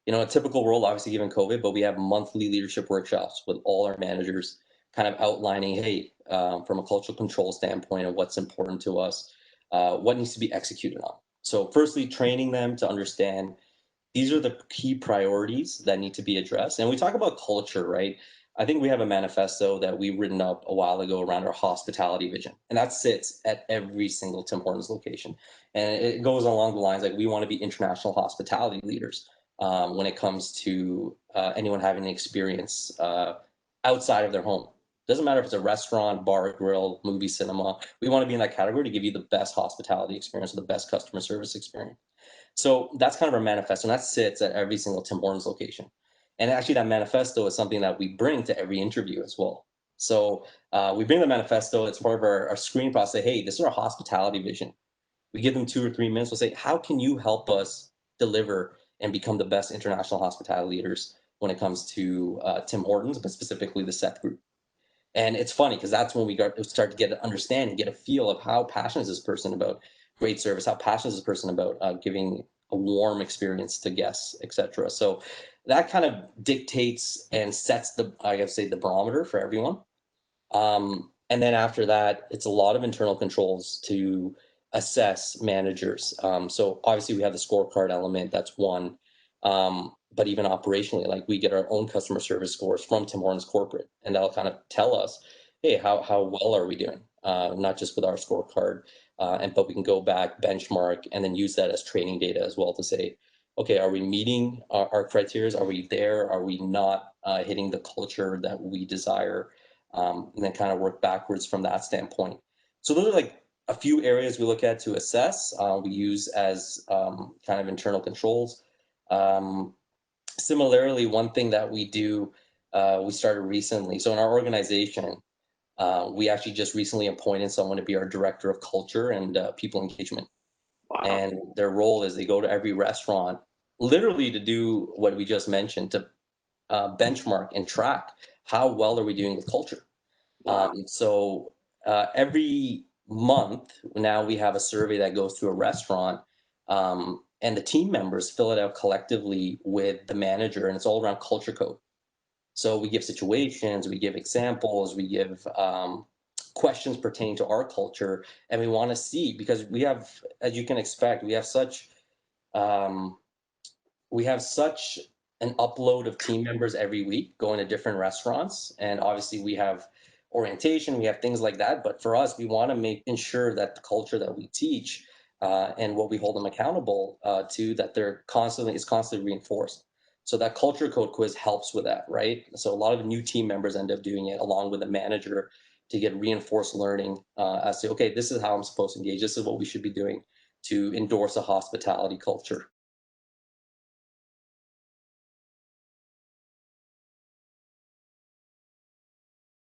A typical role, obviously given COVID, but we have monthly leadership workshops with all our managers, kind of outlining, hey, from a cultural control standpoint of what's important to us, what needs to be executed on. So, firstly, training them to understand these are the key priorities that need to be addressed. And we talk about culture, right? I think we have a manifesto that we've written up a while ago around our hospitality vision, and that sits at every single Tim Hortons location. And it goes along the lines like we want to be international hospitality leaders when it comes to anyone having an experience outside of their home. Doesn't matter if it's a restaurant, bar, grill, movie, cinema. We want to be in that category to give you the best hospitality experience or the best customer service experience. So that's kind of our manifesto, and that sits at every single Tim Hortons location. And actually, that manifesto is something that we bring to every interview as well. So we bring the manifesto. It's part of our screening process. Say, hey, this is our hospitality vision. We give them 2 or 3 minutes. We'll say, how can you help us deliver and become the best international hospitality leaders when it comes to Tim Hortons, but specifically the Seth Group? And it's funny because that's when we start to get an understanding, get a feel of how passionate is this person about great service, how passionate is this person about giving a warm experience to guests, etc. So that kind of dictates and sets the, I gotta say, the barometer for everyone. And then after that, it's a lot of internal controls to assess managers. So obviously we have the scorecard element. That's one. But even operationally, like we get our own customer service scores from Tim Hortons corporate, and that'll kind of tell us, hey, how well are we doing? Not just with our scorecard, but we can go back, benchmark, and then use that as training data as well to say, okay, are we meeting our criteria? Are we there? Are we not hitting the culture that we desire? And then kind of work backwards from that standpoint. So those are like a few areas we look at to assess. We use as kind of internal controls. Um, Similarly, one thing that we do, we started recently. So in our organization, we actually just recently appointed someone to be our director of culture and people engagement. Wow. And their role is they go to every restaurant, literally to do what we just mentioned, to benchmark and track how well are we doing with culture. Wow. Every month now we have a survey that goes to a restaurant, and the team members fill it out collectively with the manager, and it's all around culture code. So we give situations, we give examples, we give questions pertaining to our culture, and we want to see because we have, as you can expect, um, we have such an upload of team members every week going to different restaurants, and obviously we have orientation, we have things like that. But for us, we want to make ensure that the culture that we teach and what we hold them accountable to, that they're constantly is constantly reinforced. So that culture code quiz helps with that, right? So a lot of new team members end up doing it along with a manager to get reinforced learning as to okay, this is how I'm supposed to engage. This is what we should be doing to endorse a hospitality culture.